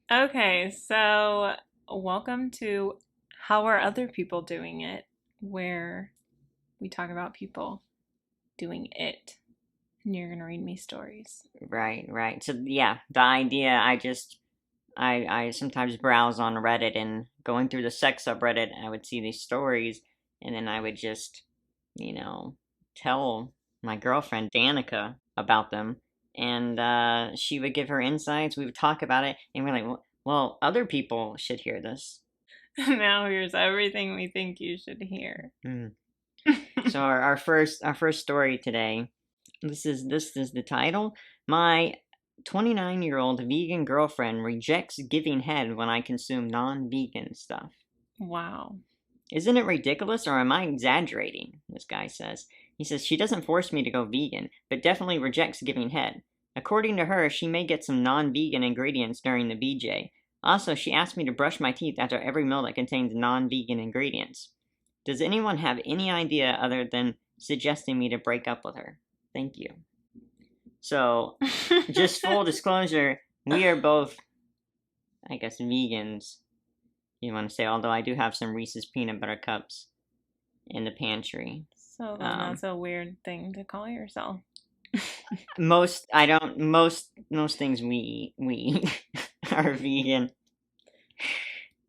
Okay, so welcome to How Are Other People Doing It, where we talk about people doing it. And you're going to read me stories. Right. So yeah, the idea I sometimes browse on Reddit and going through the sex subreddit, I would see these stories and then I would just, you know, tell my girlfriend Danica about them and she would give her insights, we would talk about it and we're like, well, other people should hear this. Now here's everything we think you should hear. Mm. So our first story today. This is the title. My 29-year-old vegan girlfriend rejects giving head when I consume non-vegan stuff. Wow. Isn't it ridiculous or am I exaggerating? This guy says. He says she doesn't force me to go vegan, but definitely rejects giving head. According to her, she may get some non-vegan ingredients during the BJ. Also, she asked me to brush my teeth after every meal that contains non-vegan ingredients. Does anyone have any idea other than suggesting me to break up with her? Thank you. So, just full disclosure, we are both, I guess, vegans, you want to say, although I do have some Reese's peanut butter cups in the pantry. So then that's a weird thing to call yourself. Most things we eat are vegan.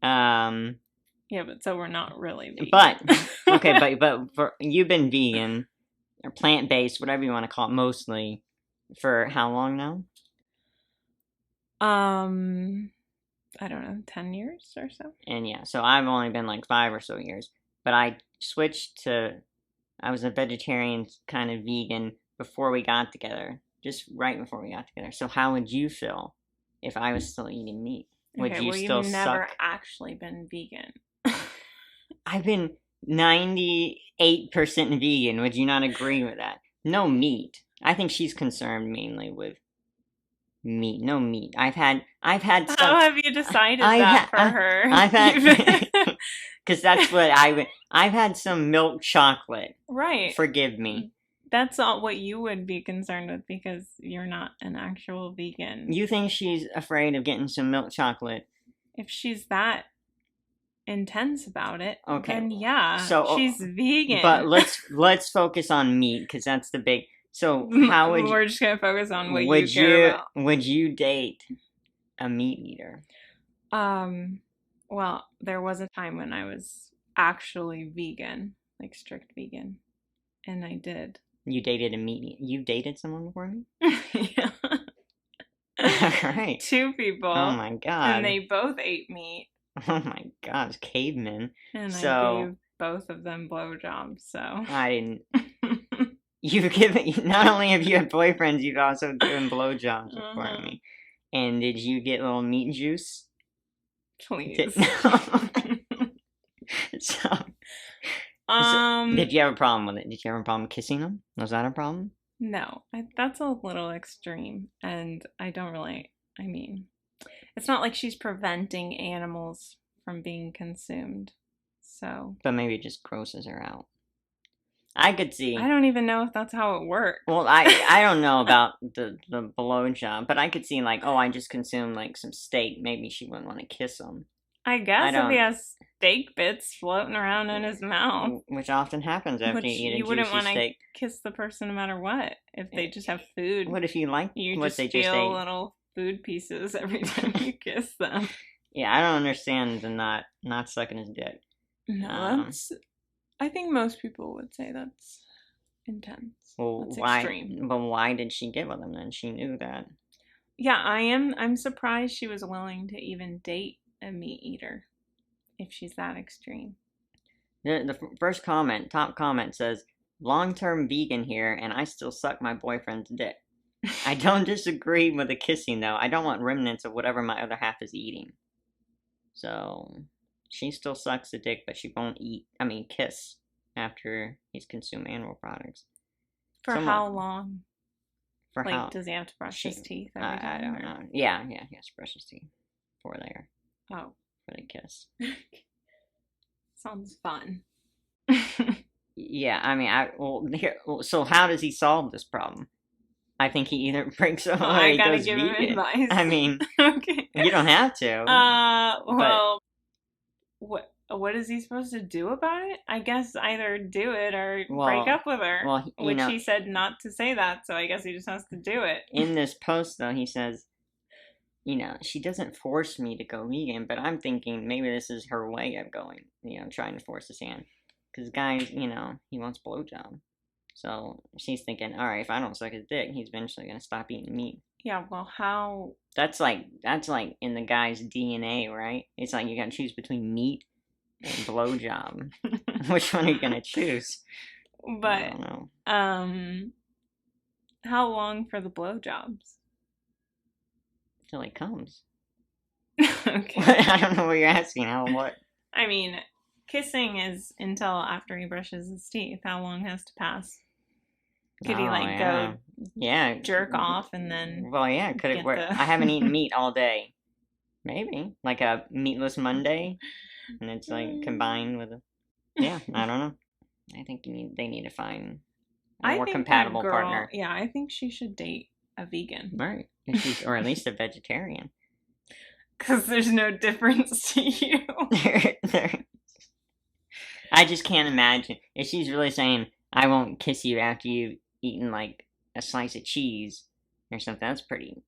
Yeah, but so we're not really vegan. But for you've been vegan or plant-based, whatever you want to call it, mostly for how long now? I don't know, 10 years or so. And yeah, so I've only been like 5 or so years, but I was a vegetarian kind of vegan before we got together, just right before we got together. So how would you feel if I was still eating meat? Would Okay, you well, still you've never suck? actually been vegan. I've been 98% vegan. Would you not agree with that? No meat. I think she's concerned mainly with meat. No meat. I've had How stuff. have you decided that for her? I've had because that's what I've had some milk chocolate. Right. Forgive me. That's not what you would be concerned with because you're not an actual vegan. You think she's afraid of getting some milk chocolate? If she's that intense about it, okay, then yeah, so she's vegan. But let's focus on meat because that's the big. So how would we're just gonna focus on what you care about. Would you date a meat eater? Well, there was a time when I was actually vegan, like strict vegan, and I did. You dated a meat eater? You dated someone before me? Yeah. Alright. 2 people. Oh my god. And they both ate meat. Oh my gosh, cavemen. And I gave both of them blowjobs, so. I didn't. You've given, not only have you had boyfriends, you've also given blowjobs before me. And did you get little meat juice? Please. So, did you have a problem with it? Did you have a problem kissing them? Was that a problem? No, that's a little extreme, and I don't really, it's not like she's preventing animals from being consumed, so. But maybe it just grosses her out. I could see. I don't even know if that's how it works. Well, I don't know about the blowjob, but I could see like, oh, I just consumed like some steak. Maybe she wouldn't want to kiss him. I guess if he has steak bits floating around in his mouth. Which often happens after you eat a juicy steak. You wouldn't want to kiss the person no matter what. If they just have food. What if you like what they just ate? You just feel little food pieces every time you kiss them. Yeah, I don't understand the not sucking his dick. No, I think most people would say that's intense. Well, that's extreme. But why did she get with him then? She knew that. Yeah, I'm surprised she was willing to even date a meat eater if she's that extreme. The first comment, top comment says, long-term vegan here and I still suck my boyfriend's dick. I don't disagree with the kissing though. I don't want remnants of whatever my other half is eating. So, she still sucks the dick, but she won't kiss after he's consumed animal products. For how long? For like, how? Does he have to brush his teeth every time? I don't know. Yeah, he has to brush his teeth before there. Oh. For the kiss. Sounds fun. Yeah, so how does he solve this problem? I think he either breaks up or I he gotta goes give him vegan. advice. I mean, okay. you don't have to. Well, what is he supposed to do about it? I guess either do it or break up with her. Well, which he said not to say that, so I guess he just has to do it. In this post, though, he says, she doesn't force me to go vegan, but I'm thinking maybe this is her way of going, trying to force his hand. Because guys, he wants blowjob. So she's thinking, all right, if I don't suck his dick, he's eventually going to stop eating meat. Yeah, well, how? That's like in the guy's DNA, right? It's like you got to choose between meat and blowjob. Which one are you going to choose? But, I don't know. How long for the blowjobs? Till he comes. Okay. I don't know what you're asking. What? I mean, kissing is until after he brushes his teeth. How long has to pass? Could he go jerk off and then? Well, yeah. Could it work? I haven't eaten meat all day. Maybe like a meatless Monday, and it's like combined with I don't know. I think they need to find a more compatible partner. Yeah, I think she should date a vegan. Right. Or at least a vegetarian. Because there's no difference to you. I just can't imagine if she's really saying, "I won't kiss you after you've eaten like a slice of cheese or something." That's pretty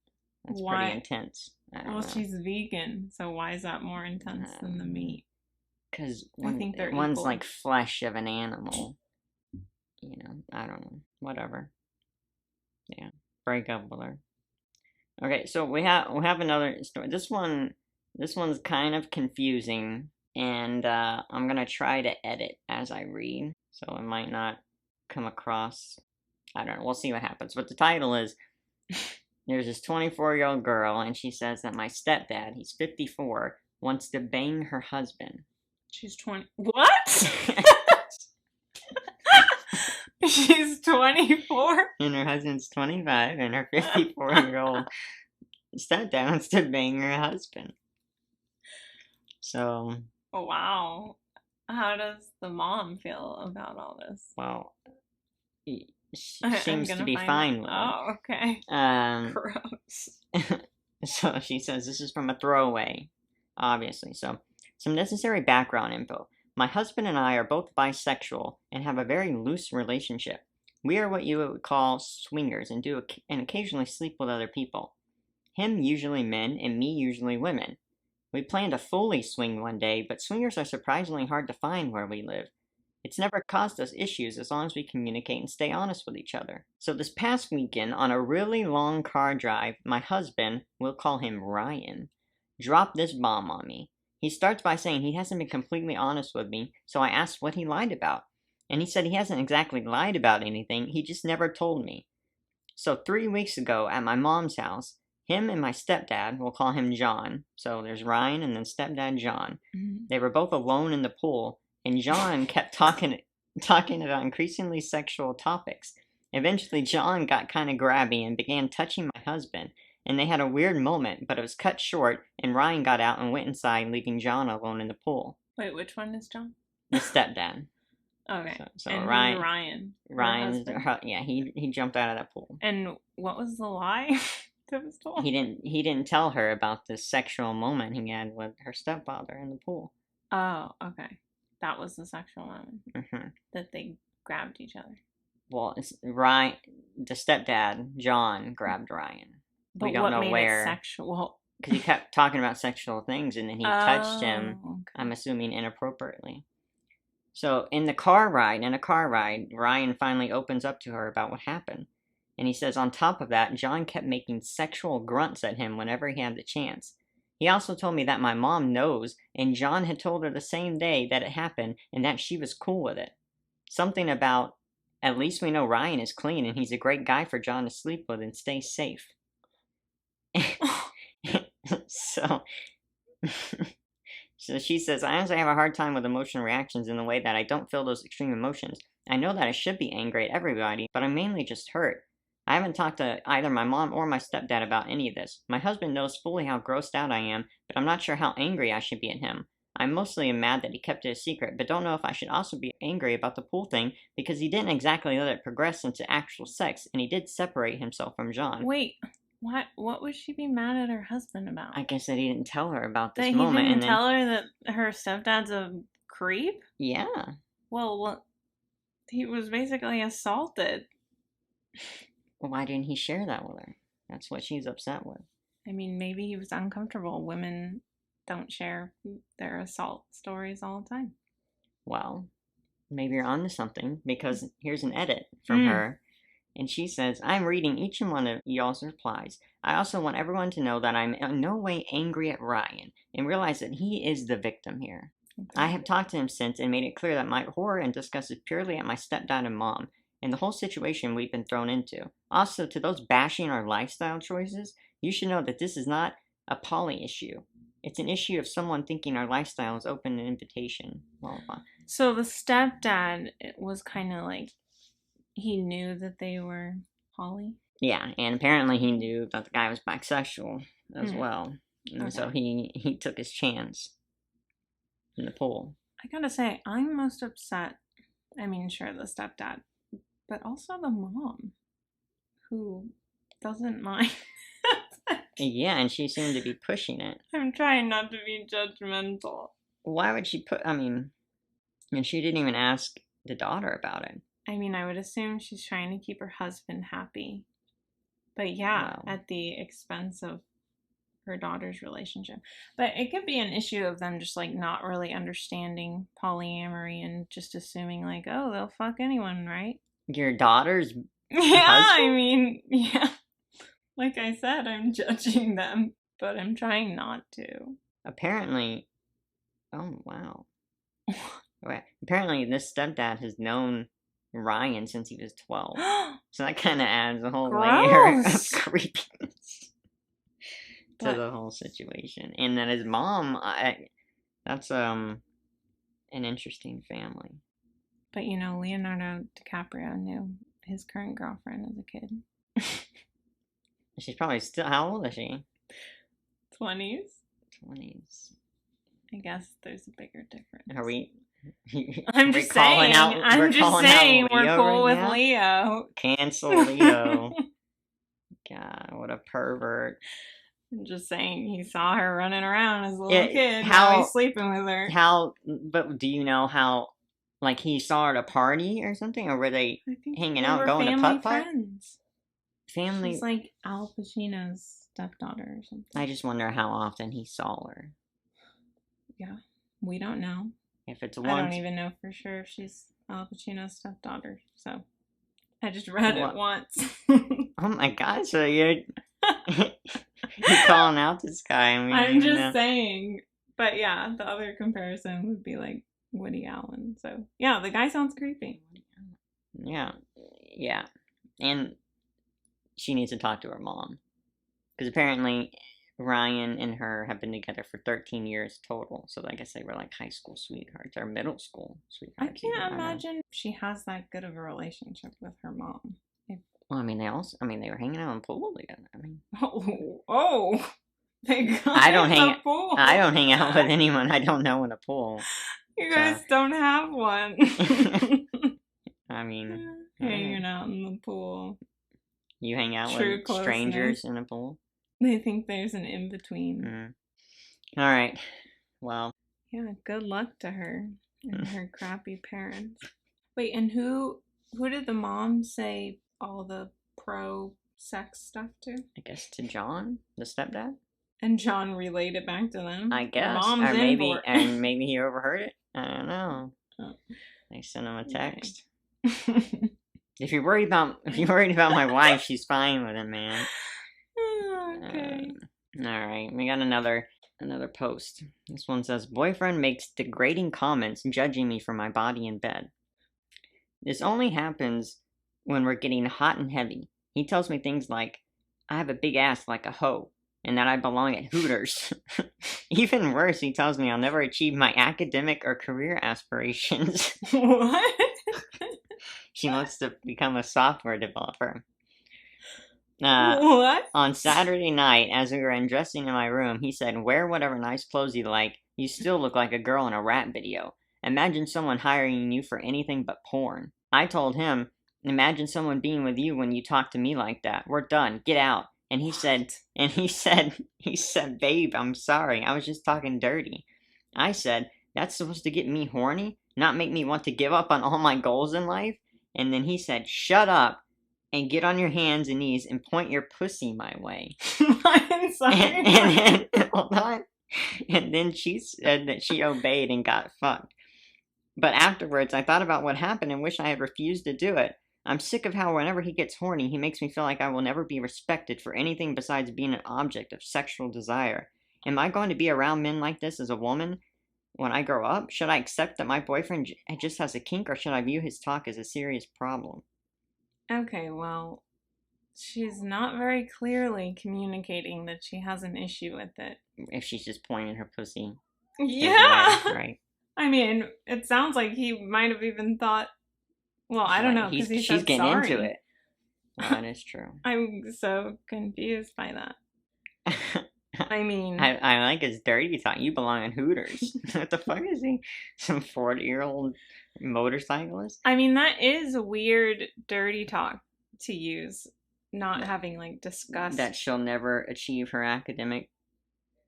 intense. I don't know. She's vegan, so why is that more intense than the meat? Because one's equal. Like flesh of an animal. I don't know. Whatever. Yeah, break up with her. Okay, so we have another story. This one's kind of confusing, and I'm gonna try to edit as I read, so it might not come across. I don't know. We'll see what happens. But the title is, there's this 24-year-old girl, and she says that my stepdad, he's 54, wants to bang her husband. She's 20. What? She's 24? And her husband's 25, and her 54-year-old stepdad wants to bang her husband. So. Oh, wow. How does the mom feel about all this? Well, she seems to be fine with it. Oh, okay. Gross. So she says this is from a throwaway, obviously. So, some necessary background info. My husband and I are both bisexual and have a very loose relationship. We are what you would call swingers and occasionally sleep with other people. Him usually men and me usually women. We plan to fully swing one day, but swingers are surprisingly hard to find where we live. It's never caused us issues as long as we communicate and stay honest with each other. So this past weekend, on a really long car drive, my husband, we'll call him Ryan, dropped this bomb on me. He starts by saying he hasn't been completely honest with me, so I asked what he lied about. And he said he hasn't exactly lied about anything, he just never told me. So 3 weeks ago at my mom's house, him and my stepdad, we'll call him John, so there's Ryan and then stepdad John, they were both alone in the pool, and John kept talking about increasingly sexual topics. Eventually John got kind of grabby and began touching my husband, and they had a weird moment, but it was cut short, and Ryan got out and went inside, leaving John alone in the pool. Wait, which one is John? The stepdad. Okay. So and Ryan. He jumped out of that pool. And what was the lie that was told? He didn't tell her about the sexual moment he had with her stepfather in the pool. Oh, okay. That was the sexual moment. Mm-hmm. That they grabbed each other. Well, it's Ryan, the stepdad, John, grabbed Ryan. But we don't know where. It sexual? Because he kept talking about sexual things, and then he touched him, okay. I'm assuming inappropriately. So in a car ride, Ryan finally opens up to her about what happened. And he says on top of that, John kept making sexual grunts at him whenever he had the chance. He also told me that my mom knows, and John had told her the same day that it happened, and that she was cool with it. Something about, at least we know Ryan is clean, and he's a great guy for John to sleep with and stay safe. So she says, I honestly have a hard time with emotional reactions in the way that I don't feel those extreme emotions. I know that I should be angry at everybody, but I'm mainly just hurt. I haven't talked to either my mom or my stepdad about any of this. My husband knows fully how grossed out I am, but I'm not sure how angry I should be at him. I'm mostly mad that he kept it a secret, but don't know if I should also be angry about the pool thing, because he didn't exactly let it progress into actual sex, and he did separate himself from John. Wait, what would she be mad at her husband about? I guess that he didn't tell her about this That he moment. didn't And then, tell her that her stepdad's a creep? yeah. Well, he was basically assaulted. Well, why didn't he share that with her? That's what she's upset with. I mean, maybe he was uncomfortable. Women don't share their assault stories all the time. Well, maybe you're onto something, because here's an edit from her, and she says, I'm reading each and one of y'all's replies. I also want everyone to know that I'm in no way angry at Ryan, and realize that he is the victim here. Okay. I have talked to him since and made it clear that my horror and disgust is purely at my stepdad and mom, and the whole situation we've been thrown into. Also, to those bashing our lifestyle choices, you should know that this is not a poly issue. It's an issue of someone thinking our lifestyle is open and invitation. Blah, blah, blah. So the stepdad was kind of like, he knew that they were poly? Yeah, and apparently he knew that the guy was bisexual as well. And so he took his chance in the pool. I gotta say, I'm most upset. I mean, sure, the stepdad, but also the mom, who doesn't mind. Yeah, and she seemed to be pushing it. I'm trying not to be judgmental. Why would she and she didn't even ask the daughter about it. I mean, I would assume she's trying to keep her husband happy. But yeah, at the expense of her daughter's relationship. But it could be an issue of them just like not really understanding polyamory and just assuming like, oh, they'll fuck anyone, right? Your daughter's Yeah, husband? I mean, yeah. Like I said, I'm judging them, but I'm trying not to. Apparently, oh wow. Apparently this stepdad has known Ryan since he was 12. So that kind of adds a whole layer of creepiness to the whole situation. And that his mom, that's an interesting family. But you know, Leonardo DiCaprio knew his current girlfriend as a kid. She's probably still, how old is she? 20s. 20s. I guess there's a bigger difference. Are we? I'm just saying. We're cool with Leo. Cancel Leo. God, what a pervert. I'm just saying, he saw her running around as a little kid. Now he's sleeping with her. But do you know how, like, he saw her at a party or something? Or were they hanging out going to putt-putt? Family. She's like Al Pacino's stepdaughter or something. I just wonder how often he saw her. Yeah, we don't know. If it's once. I don't even know for sure if she's Al Pacino's stepdaughter. So I just read it once. Oh my God! So you're calling out this guy? I mean, I'm just saying. But yeah, the other comparison would be like Woody Allen. So yeah, the guy sounds creepy. Yeah, and she needs to talk to her mom, because apparently Ryan and her have been together for 13 years total. So I guess they were like high school sweethearts or middle school sweethearts. I can't imagine she has that good of a relationship with her mom. Well, I mean, they were hanging out in the pool together. I mean, they got I don't in the pool. I don't hang out with anyone I don't know in a pool. You guys don't have one. I mean, hanging out in the pool. You hang out with strangers in a pool? They think there's an in-between. All right. Well. Yeah, good luck to her and her crappy parents. Wait, and who did the mom say all the pro-sex stuff to? I guess to John, the stepdad. And John relayed it back to them? I guess. Mom's and maybe he overheard it. I don't know. Oh. They sent him a text. If you're worried about my wife, she's fine with it, man. Okay. Alright, we got another post. This one says, boyfriend makes degrading comments judging me for my body in bed. This only happens when we're getting hot and heavy. He tells me things like, I have a big ass like a hoe, and that I belong at Hooters. Even worse, he tells me I'll never achieve my academic or career aspirations. What? She wants to become a software developer. What? On Saturday night, as we were undressing in my room, he said, "Wear whatever nice clothes you like. You still look like a girl in a rap video. Imagine someone hiring you for anything but porn." I told him, "Imagine someone being with you when you talk to me like that. We're done. Get out." And he said, "Babe, I'm sorry. I was just talking dirty." I said, "That's supposed to get me horny, not make me want to give up on all my goals in life?" And then he said, "Shut up and get on your hands and knees and point your pussy my way." I'm sorry. And then, hold on. And then she said that she obeyed and got fucked. But afterwards, I thought about what happened and wish I had refused to do it. I'm sick of how whenever he gets horny, he makes me feel like I will never be respected for anything besides being an object of sexual desire. Am I going to be around men like this as a woman when I grow up? Should I accept that my boyfriend just has a kink, or should I view his talk as a serious problem? Okay, well, she's not very clearly communicating that she has an issue with it. If she's just pointing her pussy. Yeah! His way, right? I mean, it sounds like he might have even thought, well, I don't know, because he she's said getting sorry. into it. Well, that is true. I'm so confused by that. I mean, I like his dirty talk. You belong in Hooters. What the fuck is he? Some 40-year-old motorcyclist? I mean, that is weird dirty talk to use, not having, like, discussed. That she'll never achieve her academic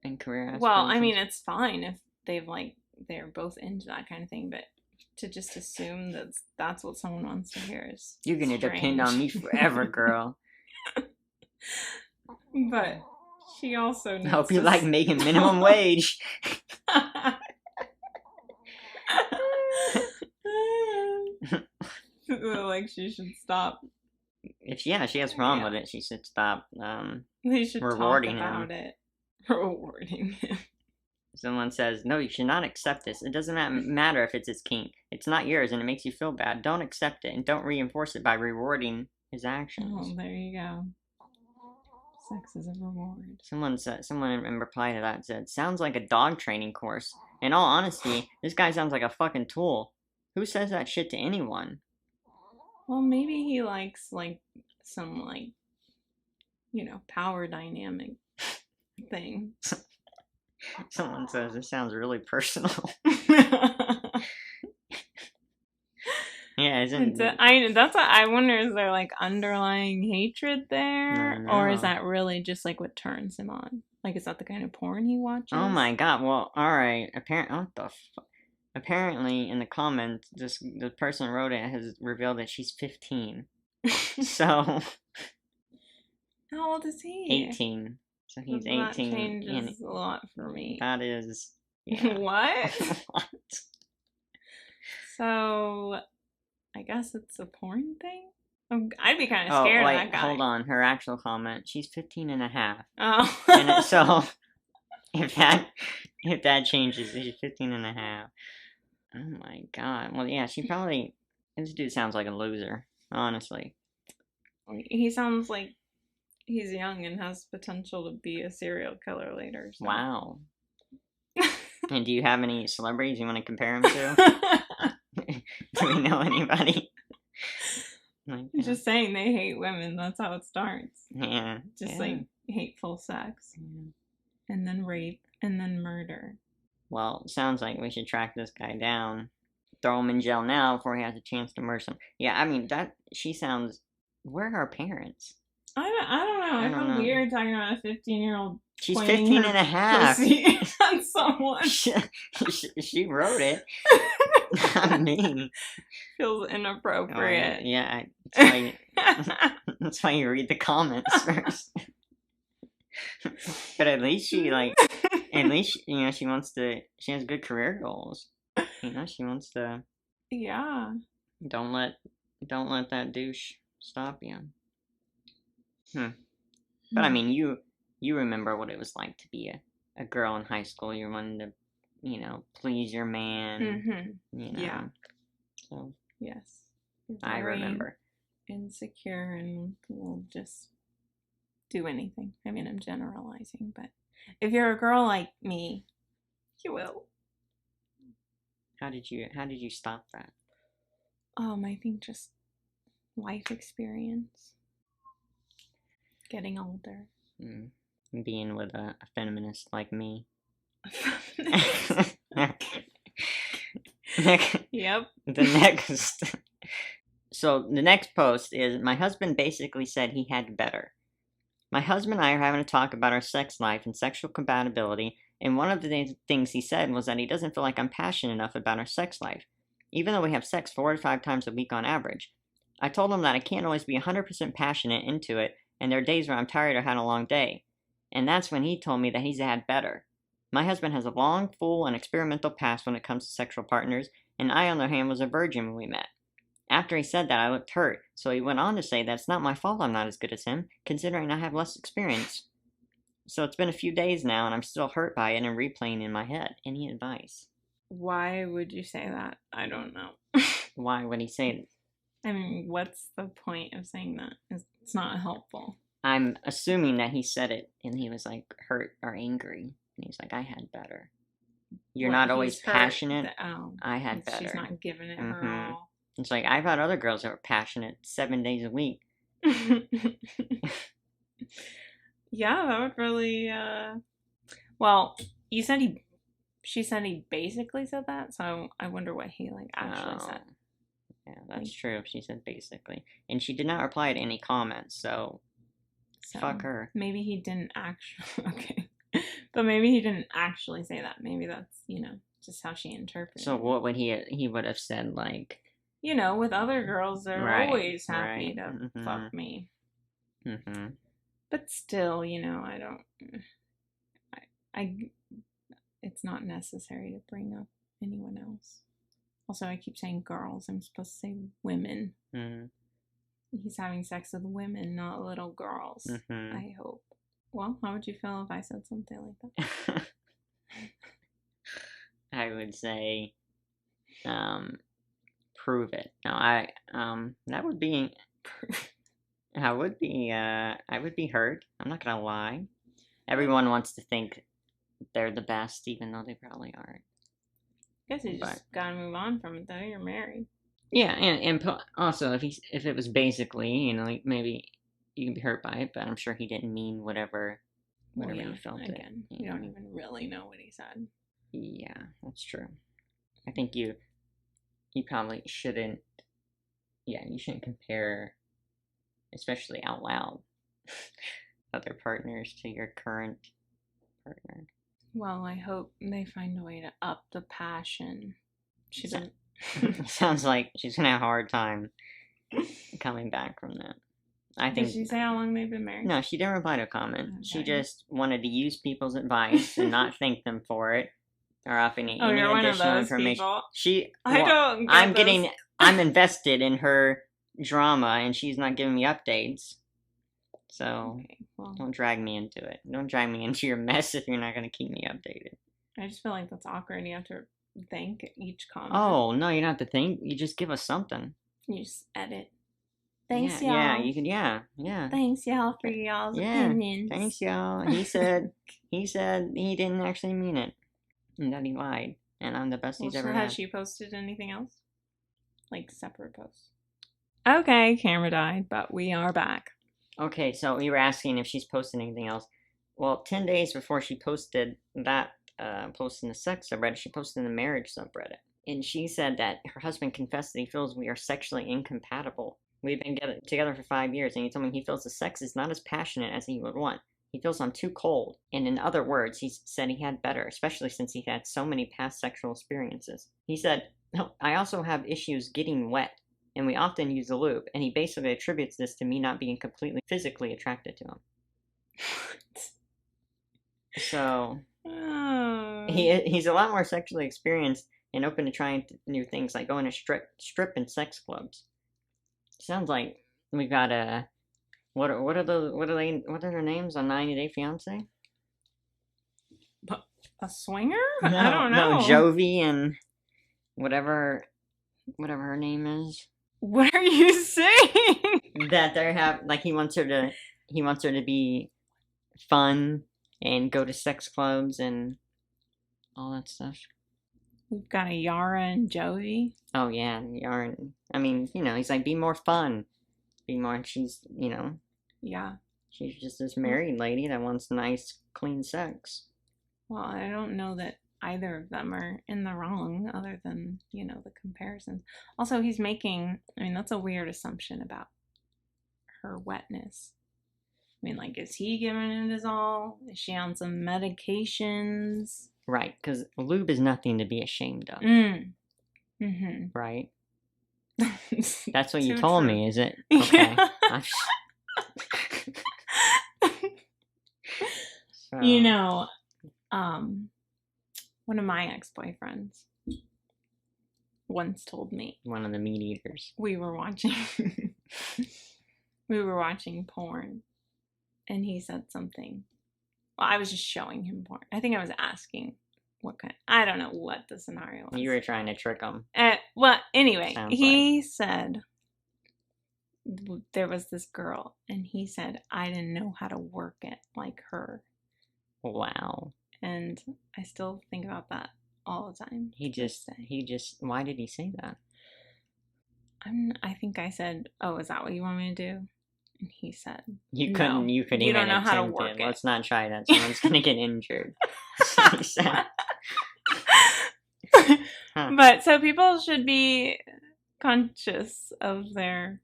and career aspirations. Well, I mean, it's fine if they've, like, they're both into that kind of thing, but to just assume that that's what someone wants to hear is You're gonna strange. depend on me forever, girl. But she also needs I hope you like making minimum wage. Like, she should stop. If she has a problem with it, she should stop They should rewarding talk about him. it. Rewarding him. Someone says, "No, you should not accept this. It doesn't matter if it's his kink. It's not yours and it makes you feel bad. Don't accept it and don't reinforce it by rewarding his actions." Oh, there you go. Sex is a reward. Someone in reply to that said, "Sounds like a dog training course. In all honesty, this guy sounds like a fucking tool. Who says that shit to anyone?" Well, maybe he likes, like, some, like, you know, power dynamic thing. Someone says, "This sounds really personal." Yeah, isn't it? That's what I wonder, is there, like, underlying hatred there? Or is that really just, like, what turns him on? Like, is that the kind of porn he watches? Oh my god, well, alright. Apparently, in the comments, the person who wrote it has revealed that she's 15. So... How old is he? 18. So he's that 18. Changes a lot for me. That is... Yeah. What? What? So, I guess it's a porn thing? I'd be kind of scared of that guy. Hold on. Her actual comment. She's 15 and a half. Oh. And so, if that changes, she's 15 and a half. Oh my god. Well, yeah, this dude sounds like a loser, honestly. He sounds like he's young and has potential to be a serial killer later. So. Wow. And do you have any celebrities you want to compare him to? Do we know anybody? Just saying they hate women. That's how it starts. Yeah. Just like hateful sex. Yeah. And then rape. And then murder. Well, sounds like we should track this guy down. Throw him in jail now before he has a chance to murder him. Yeah, I mean, she sounds... Where are her parents? I don't know. I feel weird talking about a 15-year-old. She's 15 and a half. On someone. She wrote it. I mean, feels inappropriate. Yeah, that's why you read the comments first. But at least she wants to. She has good career goals. She wants to. Yeah. Don't let that douche stop you. But I mean, you remember what it was like to be a girl in high school. You're wanting to, please your man. Mm-hmm. Yeah. So yes, I remember. Insecure and will just do anything. I mean, I'm generalizing, but if you're a girl like me, you will. How did you stop that? I think just life experience. Getting older. Being with a feminist like me. Yep. So the next post is, my husband basically said he had better. My husband and I are having a talk about our sex life and sexual compatibility, and one of the things he said was that he doesn't feel like I'm passionate enough about our sex life, even though we have sex 4 to 5 times a week on average. I told him that I can't always be 100% passionate into it, and there are days where I'm tired or had a long day. And that's when he told me that he's had better. My husband has a long, full, and experimental past when it comes to sexual partners, and I, on the other hand, was a virgin when we met. After he said that, I looked hurt, so he went on to say that it's not my fault I'm not as good as him, considering I have less experience. So it's been a few days now, and I'm still hurt by it and replaying in my head. Any advice? Why would you say that? I don't know. Why would he say that? I mean, what's the point of saying that? It's not helpful. I'm assuming that he said it, and he was, like, hurt or angry. And he's like, I had better. You're not always passionate. I had better. She's not giving it her all. It's like, I've had other girls that were passionate 7 days a week. Yeah, that would really, well, she said he basically said that, so I wonder what he, like, actually said. Yeah, that's true. She said basically. And she did not reply to any comments, so fuck her. Maybe he didn't actually, okay. But maybe he didn't actually say that. Maybe that's, just how she interpreted it. So what would he would have said, like... with other girls, they're always happy to fuck me. But still, I don't... It's not necessary to bring up anyone else. Also, I keep saying girls. I'm supposed to say women. He's having sex with women, not little girls. I hope. Well, how would you feel if I said something like that? I would say, prove it. No, that would be, I would be hurt. I'm not gonna lie. Everyone wants to think they're the best, even though they probably aren't. I guess you just gotta move on from it, though. You're married. Yeah, and also, if it was basically, like, maybe you can be hurt by it, but I'm sure he didn't mean whatever you felt. Again, you don't even really know what he said. Yeah, that's true. I think you probably shouldn't. Yeah, you shouldn't compare, especially out loud, other partners to your current partner. Well, I hope they find a way to up the passion. She doesn't. Sounds like she's gonna have a hard time coming back from that. Did she say how long they've been married? No, she didn't reply to a comment. Okay. She just wanted to use people's advice and not thank them for it or offering any additional information. I'm invested in her drama, and she's not giving me updates. So don't drag me into it. Don't drag me into your mess if you're not going to keep me updated. I just feel like that's awkward. You have to thank each comment. Oh, no, you don't have to thank. You just give us something. You just edit. Thanks, y'all. Yeah, you can. Yeah. Thanks, y'all, for y'all's opinions. Thanks, y'all. He said he didn't actually mean it, and that he lied. And I'm the best he's ever had. Has she posted anything else? Like separate posts? Okay, camera died, but we are back. Okay, so you were asking if she's posted anything else. Well, 10 days before she posted that post in the sex subreddit, she posted in the marriage subreddit. And she said that her husband confessed that he feels we are sexually incompatible. We've been together for 5 years, and he told me he feels the sex is not as passionate as he would want. He feels I'm too cold. And in other words, he said he had better, especially since he had so many past sexual experiences. He said, I also have issues getting wet, and we often use the lube, and he basically attributes this to me not being completely physically attracted to him. So, he's a lot more sexually experienced and open to trying new things, like going to strip and sex clubs. Sounds like we got what are their names on 90 Day Fiancé? A swinger? No, I don't know. No, Jovi and whatever her name is. What are you saying? That he wants her to be fun and go to sex clubs and all that stuff. We've got a Yara and Jovi. Oh yeah, Yara. I mean, he's like, be more fun. Be more, and she's, Yeah. She's just this married lady that wants nice, clean sex. Well, I don't know that either of them are in the wrong, other than, the comparisons. Also, he's making, that's a weird assumption about her wetness. Like, is he giving it his all? Is she on some medications? Right, because lube is nothing to be ashamed of. Mm-hmm. Right? That's what you told me, is it? Okay. Yeah. So. One of my ex-boyfriends once told me. One of the meat eaters. We were watching porn, and he said something. Well, I was just showing him porn. I think I was asking what kind. I don't know what the scenario was. You were trying to trick him. Well, anyway, he said there was this girl, and he said, I didn't know how to work it like her. Wow. And I still think about that all the time. Why did he say that? I think I said, oh, is that what you want me to do? And he said, you couldn't you don't know how to work it. Let's not try that. Someone's going to get injured. He said. But so people should be conscious of their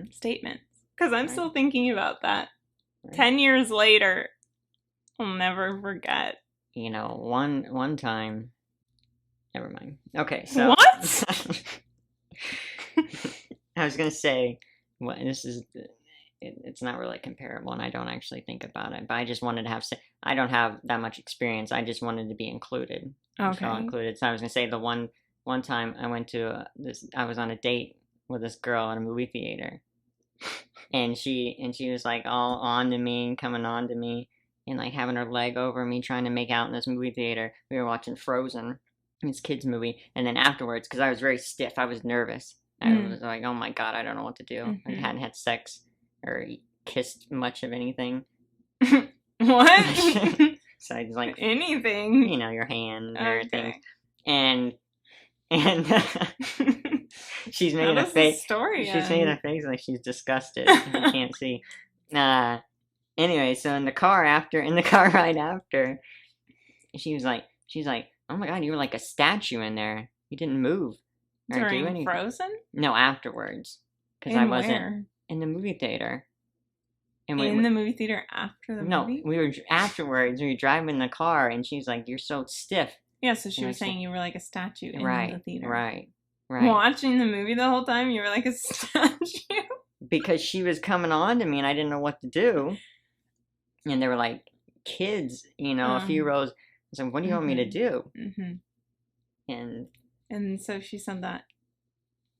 statements. Because I'm still thinking about that. Right. 10 years later, I'll never forget. One time. Never mind. Okay, so. What? I was gonna say, it's not really comparable, and I don't actually think about it. But I just wanted to I don't have that much experience. I just wanted to be included. Okay. So I was gonna say the one time I went to I was on a date with this girl at a movie theater, and she was like all on to me and coming on to me. And like having her leg over me, trying to make out in this movie theater. We were watching Frozen, this kids movie, and then afterwards, because I was very stiff, I was nervous. I was like, "Oh my god, I don't know what to do." I hadn't had sex or kissed much of anything. What? So I just like anything, your hand and everything, and she's making a face. She's making a face like she's disgusted. You can't see. Anyway, so in the car ride after, she's like, oh my god, you were like a statue in there. You didn't move or do anything. Frozen? No, afterwards, because I wasn't in the movie theater. And the movie theater after the movie? No, we were afterwards. We were driving in the car, and she's like, "You're so stiff." Yeah, so she was saying you were like a statue in the theater. Right. Watching the movie the whole time, you were like a statue. Because she was coming on to me, and I didn't know what to do. And they were like kids, a few rows. I was like, what do you want me to do? And so she said that.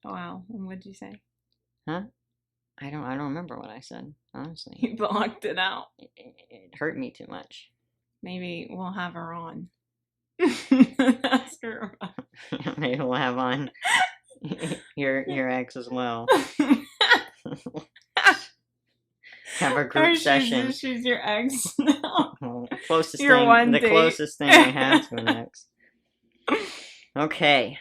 Wow. And what did you say? Huh? I don't remember what I said, honestly. You blocked it out. It hurt me too much. Maybe we'll have her on. Ask her about. Maybe we'll have on your ex as well. Have a group session. She's your ex now. The closest thing I have to an ex. Okay.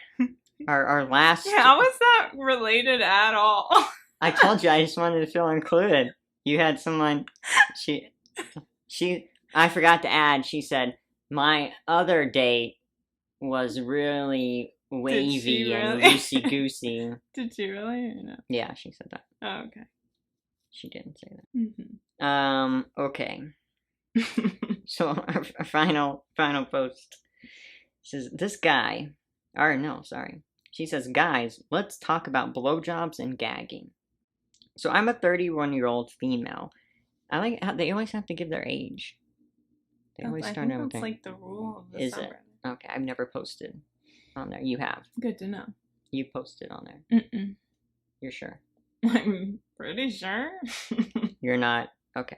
Our last. How is that related at all? I told you I just wanted to feel included. You had someone. I forgot to add. She said my other date was really wavy and loosey goosey. Did she really? Or no? Yeah, she said that. Oh, okay. She didn't say that. Okay. So our final post says this guy. She says, guys, let's talk about blowjobs and gagging. So I'm a 31-year-old female. I like how they always have to give their age. They always start out with that's like the rule of the Is it? Okay, I've never posted on there. You have. Good to know. You posted on there. Mm-mm. You're sure? I'm pretty sure. You're not? Okay.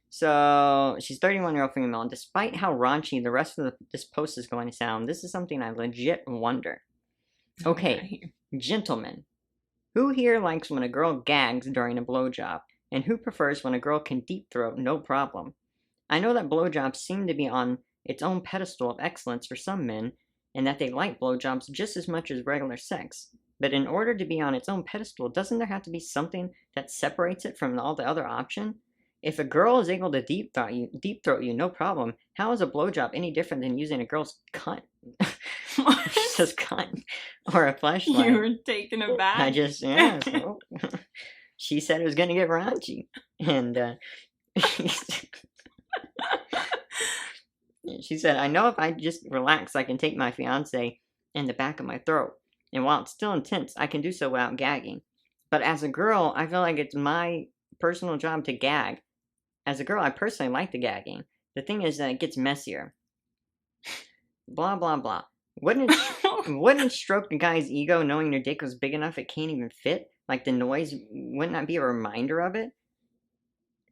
So, she's 31-year-old female, and despite how raunchy the rest of this post is going to sound, this is something I legit wonder. Okay, gentlemen, who here likes when a girl gags during a blowjob, and who prefers when a girl can deep throat no problem? I know that blowjobs seem to be on its own pedestal of excellence for some men, and that they like blowjobs just as much as regular sex. But in order to be on its own pedestal, doesn't there have to be something that separates it from all the other options? If a girl is able to deep throat you, no problem. How is a blowjob any different than using a girl's cunt? What? She says cunt or a You fleshlight. were taken aback. I just so she said it was gonna get raunchy, and she said, "I know if I just relax, I can take my fiance in the back of my throat, and while it's still intense, I can do so without gagging. But as a girl, I feel like it's my personal job to gag. As a girl, I personally like the gagging. The thing is that it gets messier. Blah, blah, blah. Wouldn't it stroke a guy's ego knowing their dick was big enough it can't even fit? Like the noise, wouldn't that be a reminder of it?"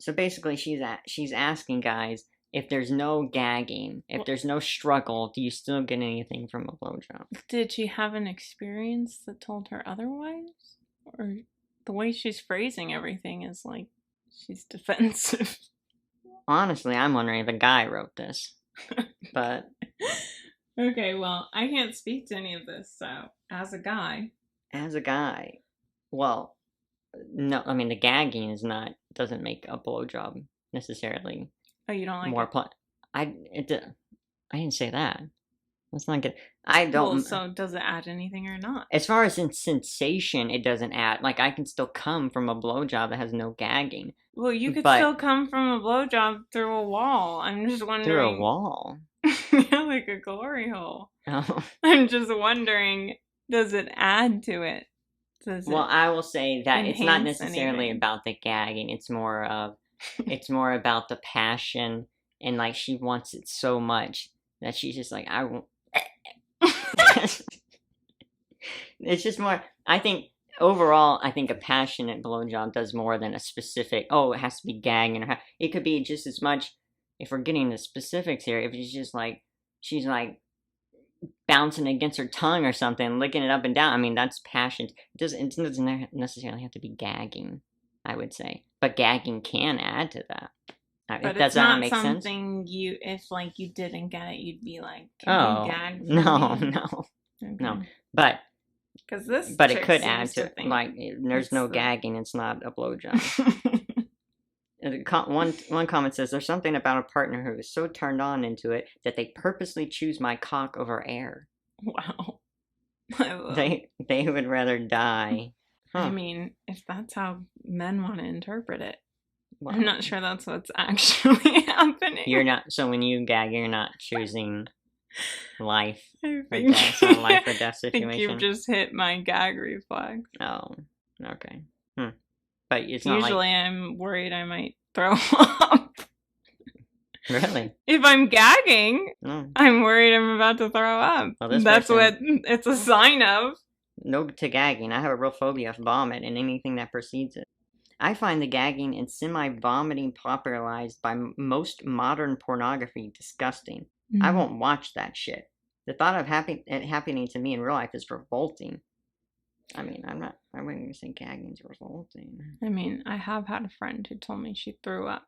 So basically, she's asking guys, if there's no gagging, if there's no struggle, do you still get anything from a blowjob? Did she have an experience that told her otherwise? Or the way she's phrasing everything is like she's defensive. Honestly, I'm wondering if a guy wrote this. But Okay, well, I can't speak to any of this, so as a guy, well, no, I mean the gagging doesn't make a blowjob necessarily oh, you don't like more it? I didn't say that. That's not good. I don't. Well, so does it add anything or not? As far as in sensation, it doesn't add. Like I can still come from a blowjob that has no gagging. Well, you could But- still come from a blowjob through a wall. I'm just wondering. Through a wall. Yeah, like a glory hole. Oh. I'm just wondering, does it add to it? Well, I will say that it's not enhance necessarily anything? about the gagging. It's more about the passion, and like she wants it so much that she's just like, I won't. It's just more. I think overall, I think a passionate blowjob does more than a specific. Oh, it has to be gagging. It could be just as much. If we're getting the specifics here, if it's just like she's like bouncing against her tongue or something, licking it up and down. I mean, that's passion. It doesn't necessarily have to be gagging, I would say. But gagging can add to that. But Does it's that not make sense? something if like you didn't get it, you'd be like, can Oh, you gag for no, me? no, Okay. no. But Because it chick could add seems to it. think Like, there's it's no the- gagging. It's not a blowjob. One comment says, there's something about a partner who is so turned on into it that they purposely choose my cock over air. Wow. I love- They would rather die. I Huh. mean, if that's how men want to interpret it, Wow. I'm not sure that's what's actually happening. You're not. So when you gag, you're not choosing life I or think, death. It's not a life or death I think situation. you've just hit my gag reflex. Oh, okay. But it's not Usually I'm worried I might throw up. like really. If I'm gagging, No, I'm worried I'm about to throw up. Well, this That's person- what it's a sign of. no to gagging. I have a real phobia of vomit and anything that precedes it. I find the gagging and semi-vomiting popularized by most modern pornography disgusting. I won't watch that shit. The thought of it happening to me in real life is revolting. I mean, I wouldn't say gagging's revolting. I mean, I have had a friend who told me she threw up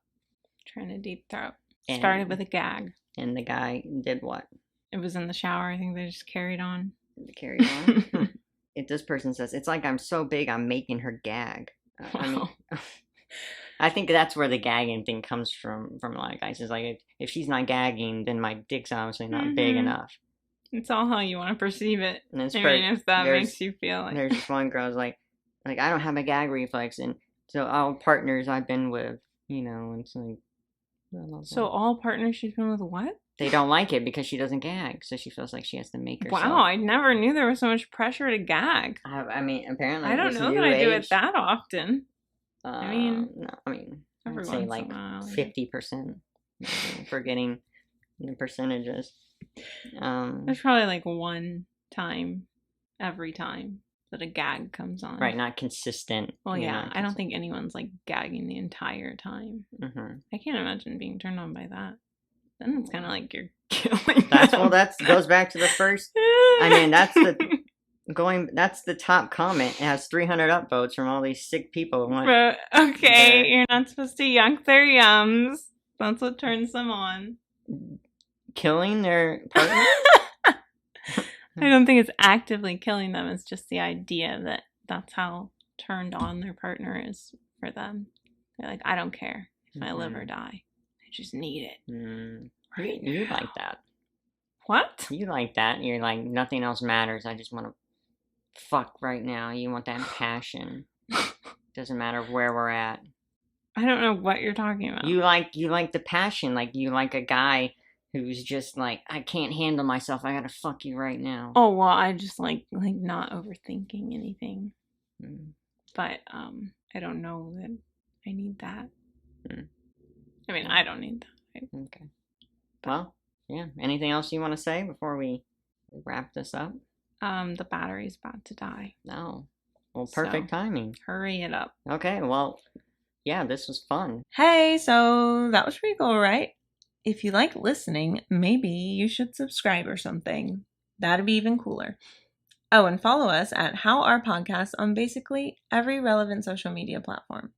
trying to deep throat. And- Started with a gag. And the guy did what? It was in the shower. I think they just carried on. Carried on? If this person says, it's like I'm so big I'm making her gag. I mean, Wow. I think that's where the gagging thing comes from a lot of guys. It's like, if she's not gagging, then my dick's obviously not big Mhm. enough. It's all how you want to perceive it. And it's I mean, if that there's- makes you feel like. There's this one girl's like I don't have a gag reflex, and so all partners I've been with, it's like, blah, blah, blah. So all partners she's been with what? They don't like it because she doesn't gag, so she feels like she has to make herself. Wow, I never knew there was so much pressure to gag. I mean, apparently I don't this know new that I do it age, that often. mean, no, I mean, I would Every say once like in a while, yeah. 50%. Forgetting the percentages. There's probably like one time every time that a gag comes on. Right, not consistent. Well, yeah, I don't think anyone's like gagging the entire time. Mm-hmm. I can't imagine being turned on by that. Then it's kind of like you're killing That goes back to the first. I mean, that's the top comment. It has 300 upvotes from all these sick people. But, okay, you're not supposed to yuck their yums. That's what turns them on. Killing their partner. I don't think it's actively killing them. It's just the idea that that's how turned on their partner is for them. They're like, I don't care. if I live or die. I just need it. Right You now. like that. What? You like that. You're like, nothing else matters. I just want to fuck right now. You want that passion. Doesn't matter where we're at. I don't know what you're talking about. You like the passion. Like, you like a guy who's just like, I can't handle myself. I gotta fuck you right now. Oh, well, I just like not overthinking anything. But I don't know that I need that. I mean, I don't need that. Okay. Well, yeah. Anything else you want to say before we wrap this up? The battery's about to die. No. Well, perfect timing. Hurry it up. Okay, well, yeah, this was fun. Hey, so that was pretty cool, right? If you like listening, maybe you should subscribe or something. That'd be even cooler. Oh, and follow us at How Our Podcast on basically every relevant social media platform.